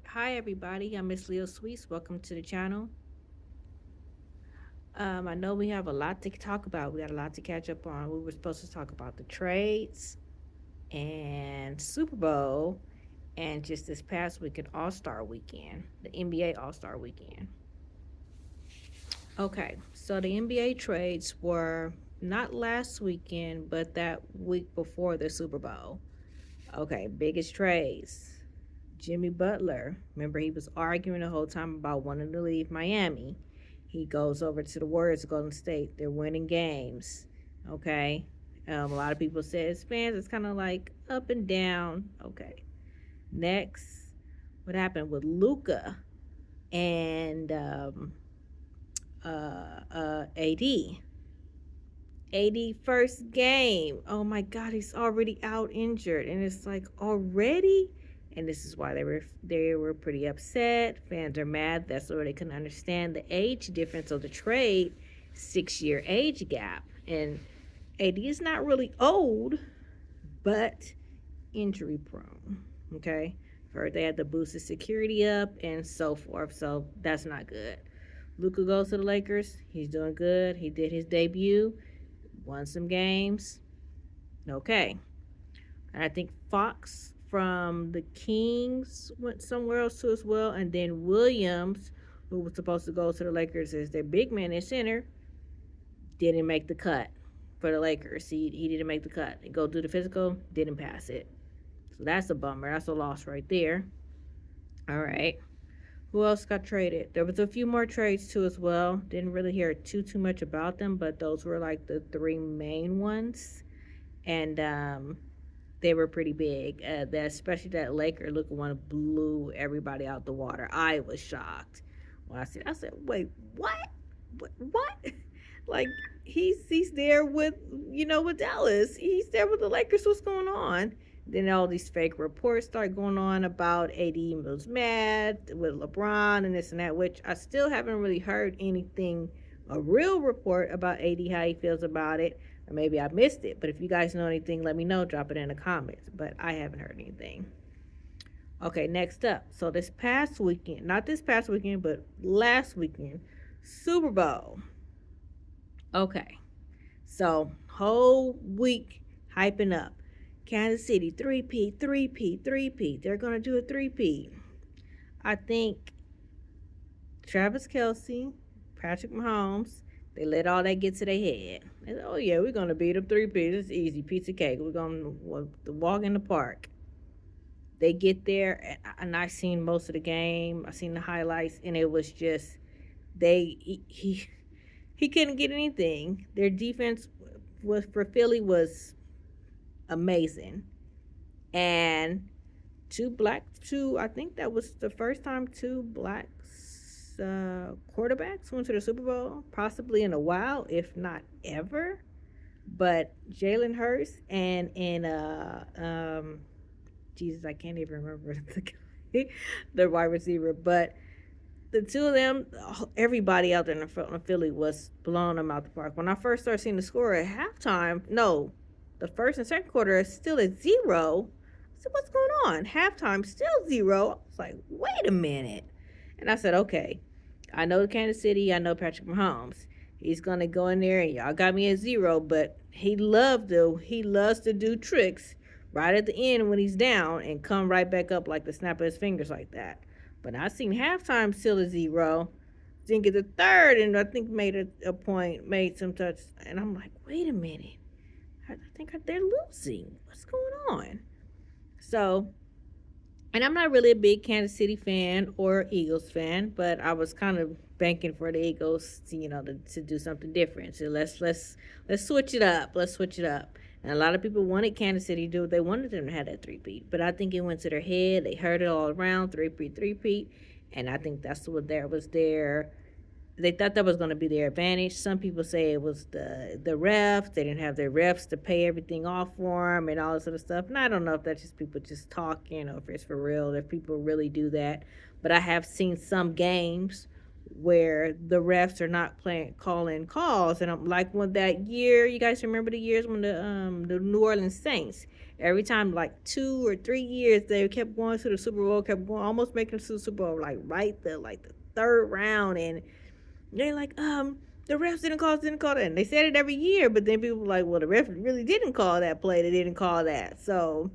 Hi everybody. I'm Miss Leo Sweets. Welcome to the channel. I know we have a lot to talk about. We got a lot to catch up on. We were supposed to talk about the trades and Super Bowl, and just this past weekend, All Star Weekend, the NBA All Star Weekend. Okay, so the NBA trades were not last weekend, but that week before the Super Bowl. Okay, biggest trades. Jimmy Butler, remember he was arguing the whole time about wanting to leave Miami. He goes over to the Warriors of Golden State. They're winning games. Okay. A lot of people say as fans, it's kind of like up and down. Okay. Next, what happened with Luca and AD? AD first game. Oh my God, he's already out injured, and it's like already. And this is why they were pretty upset. Fans are mad. That's why they couldn't understand the age difference of the trade, 6 year age gap. And AD is not really old, but injury prone. Okay, heard they had to boost the security up and so forth. So that's not good. Luka goes to the Lakers. He's doing good. He did his debut, won some games. Okay. And I think Fox from the Kings went somewhere else too as well. And then Williams, who was supposed to go to the Lakers as their big man and center, didn't make the cut for the Lakers. He didn't make the cut. He go do the physical, didn't pass it. So that's a bummer. That's a loss right there. All right. Who else got traded? There was a few more trades too as well. Didn't really hear too much about them, but those were like the three main ones. And they were pretty big. That especially that Laker looking one blew everybody out the water. I was shocked when I said, wait, what? What? Like he's there with with Dallas. He's there with the Lakers. What's going on? Then all these fake reports start going on about AD was mad with LeBron and this and that, which I still haven't really heard anything, a real report about AD, how he feels about it. Or maybe I missed it. But if you guys know anything, let me know. Drop it in the comments. But I haven't heard anything. Okay, next up. So this past weekend, not this past weekend, but last weekend, Super Bowl. Okay. So whole week hyping up. Kansas City, three-peat, three-peat, three-peat. They're going to do a three-peat. I think Travis Kelsey, Patrick Mahomes, they let all that get to their head. They said, oh, yeah, we're going to beat them three-peat. It's easy, piece of cake. We're going to walk in the park. They get there, and I seen most of the game. I seen the highlights, and it was just he couldn't get anything. Their defense was for Philly was amazing, and two. I think that was the first time two blacks quarterbacks went to the Super Bowl, possibly in a while, if not ever. But Jalen Hurts and Jesus, I can't even remember the wide receiver, but the two of them, everybody out there in the Philly was blowing them out the park. When I first started seeing the score at halftime, no, the first and second quarter is still at zero. I said, what's going on? Halftime still zero. I was like, wait a minute. And I said, okay, I know Kansas City, I know Patrick Mahomes. He's gonna go in there and y'all got me at zero, but he loves to do tricks right at the end when he's down and come right back up like the snap of his fingers like that. But I seen halftime still a zero. Didn't get the third, and I think made a point, made some touch, and I'm like, wait a minute, I think they're losing. What's going on? So, and I'm not really a big Kansas City fan or Eagles fan, but I was kind of banking for the Eagles, to do something different. So let's switch it up. Let's switch it up. And a lot of people wanted Kansas City to do it. They wanted them to have that three-peat. But I think it went to their head. They heard it all around, three-peat, three-peat. And I think that's what there was there. They thought that was going to be their advantage. Some people say it was the refs. They didn't have their refs to pay everything off for them and all this other stuff. And I don't know if that's just people just talking or if it's for real, if people really do that. But I have seen some games where the refs are not playing calling calls. And I'm like, when that year, you guys remember the years when the New Orleans Saints, every time like 2 or 3 years they kept going to the Super Bowl, kept going, almost making it to the Super Bowl, like the third round. And they're like, the refs didn't call that. And they said it every year, but then people were like, well, the ref really didn't call that play. They didn't call that. So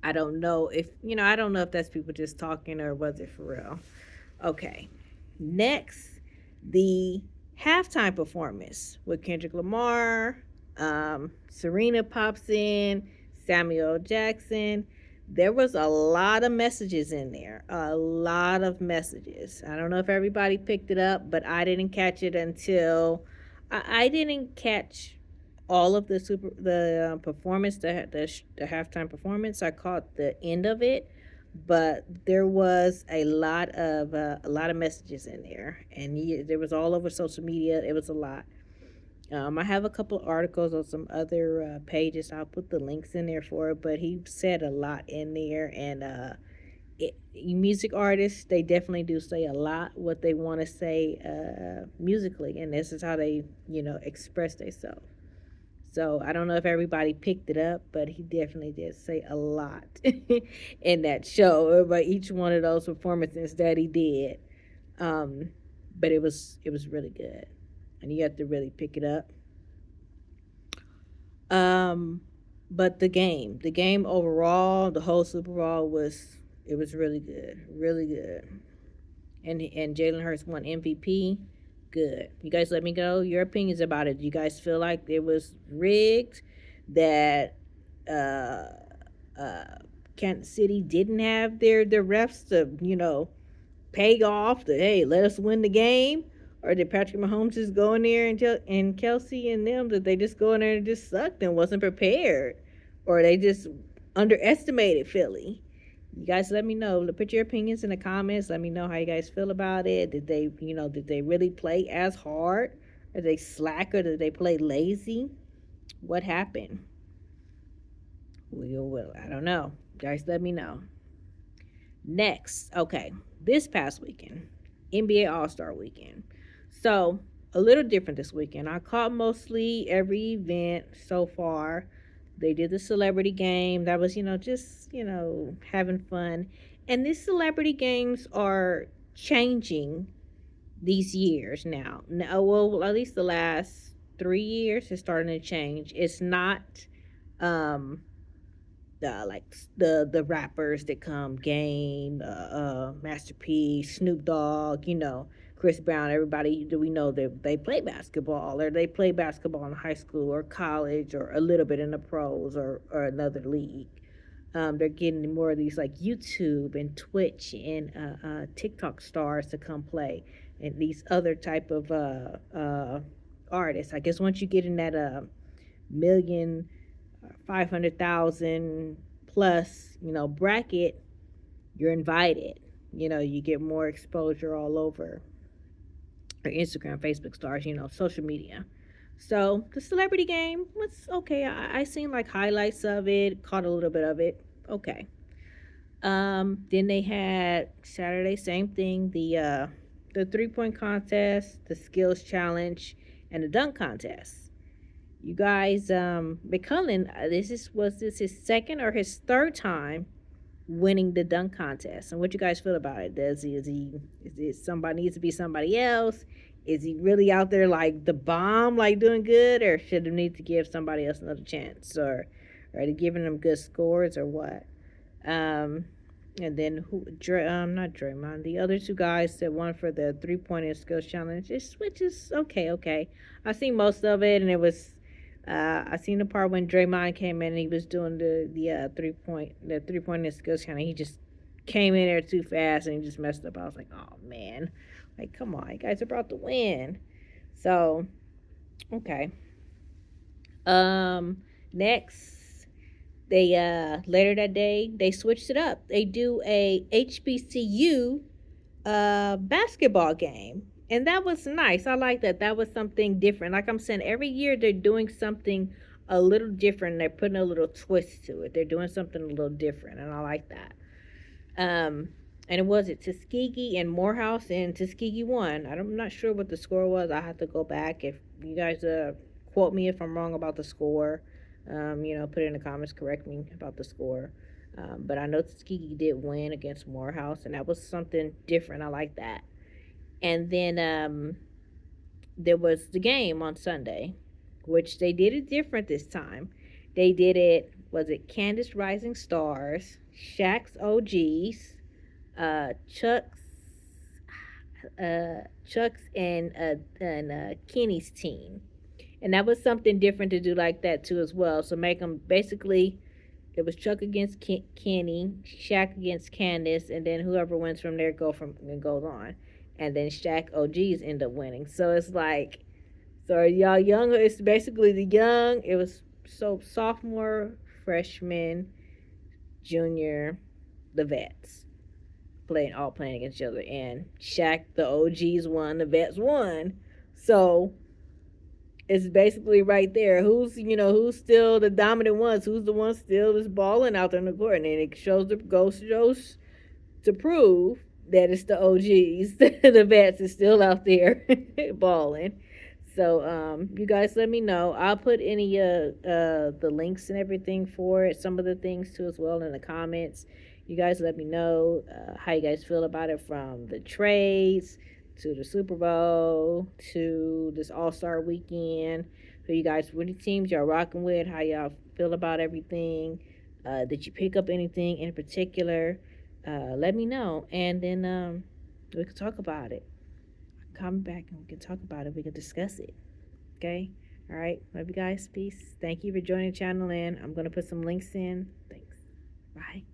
I don't know if, I don't know if that's people just talking or was it for real. Okay. Next, the halftime performance with Kendrick Lamar, Serena pops in, Samuel Jackson. There was a lot of messages in there, a lot of messages. I don't know if everybody picked it up, but I didn't catch it until I didn't catch all of the performance, the halftime performance. I caught the end of it, but there was a lot of messages in there, and there was all over social media. It was a lot. I have a couple of articles on some other pages. I'll put the links in there for it, but he said a lot in there, and music artists, they definitely do say a lot what they want to say musically, and this is how they express themselves. So I don't know if everybody picked it up, but he definitely did say a lot in that show about each one of those performances that he did. Um, but it was really good, and you have to really pick it up. Um, but the game overall, the whole Super Bowl was really good, really good. And Jalen Hurts won MVP. Good. You guys let me know your opinions about it. Do you guys feel like it was rigged? That uh, uh, Kansas City didn't have their refs to pay off the, hey, let us win the game? Or did Patrick Mahomes just go in there and Kelsey and them, did they just go in there and just sucked and wasn't prepared? Or they just underestimated Philly? You guys let me know. Put your opinions in the comments. Let me know how you guys feel about it. Did they really play as hard? Are they slack or did they play lazy? What happened? Well, I don't know. Guys, let me know. Next, okay, this past weekend, NBA All Star Weekend. So a little different this weekend. I caught mostly every event so far. They did the celebrity game. That was, just, having fun. And these celebrity games are changing these years now. Now, well, at least the last 3 years is starting to change. It's not um like the rappers that come Game, Masterpiece, Snoop Dogg, Chris Brown. Everybody do we know that they play basketball or they play basketball in high school or college or a little bit in the pros or another league. They're getting more of these like YouTube and Twitch and TikTok stars to come play, and these other type of artists. I guess once you get in that million 500,000 plus, bracket, you're invited. You get more exposure all over, or Instagram, Facebook stars, social media. So the celebrity game was okay. I seen like highlights of it, caught a little bit of it. Okay. Then they had Saturday, same thing. The 3 point contest, the skills challenge, and the dunk contest. You guys, McCullen, was this his second or his third time winning the dunk contest? And what you guys feel about it? Is it somebody needs to be somebody else? Is he really out there like the bomb, like doing good, or should he need to give somebody else another chance, or are they giving them good scores or what? Um, and then not Draymond, the other two guys that won for the 3 point and skills challenge, which is okay, okay. I seen most of it, and it was. I seen the part when Draymond came in and he was doing the 3 point and skills challenge. He just came in there too fast and he just messed up. I was like, oh man, like come on, you guys are about to win. So, okay. Next, they later that day they switched it up. They do a HBCU basketball game, and that was nice. I like that. That was something different. Like I'm saying, every year they're doing something a little different. They're putting a little twist to it. They're doing something a little different, and I like that. Um, And it was it Tuskegee and Morehouse, and Tuskegee won. I'm not sure what the score was. I have to go back. If you guys quote me if I'm wrong about the score, put it in the comments, correct me about the score. But I know Tuskegee did win against Morehouse, and that was something different. I like that. And then there was the game on Sunday, which they did it different this time. They did it, was it Candace Rising Stars, Shaq's OGs, Chuck's Chuck's and Kenny's team, and that was something different to do like that too as well. So make them basically, it was Chuck against Kenny, Shaq against Candace, and then whoever wins from there goes on, and then Shaq OGs end up winning. So it's like, so y'all younger. It's basically the young. It was so sophomore, freshman, junior, the vets playing against each other, and Shaq the OGs won, the vets won. So it's basically right there. Who's still the dominant ones? Who's the one still is balling out there in the court? And it shows to prove that it's the OGs, the vets is still out there balling. So you guys let me know. I'll put any the links and everything for it, some of the things too as well in the comments. You guys let me know how you guys feel about it, from the trades to the Super Bowl to this All Star weekend. Who you guys, what teams y'all rocking with? How y'all feel about everything? Did you pick up anything in particular? Let me know, and then we can talk about it. Come back and we can talk about it. We can discuss it. Okay? All right. Love you guys. Peace. Thank you for joining the channel, and I'm going to put some links in. Thanks. Bye.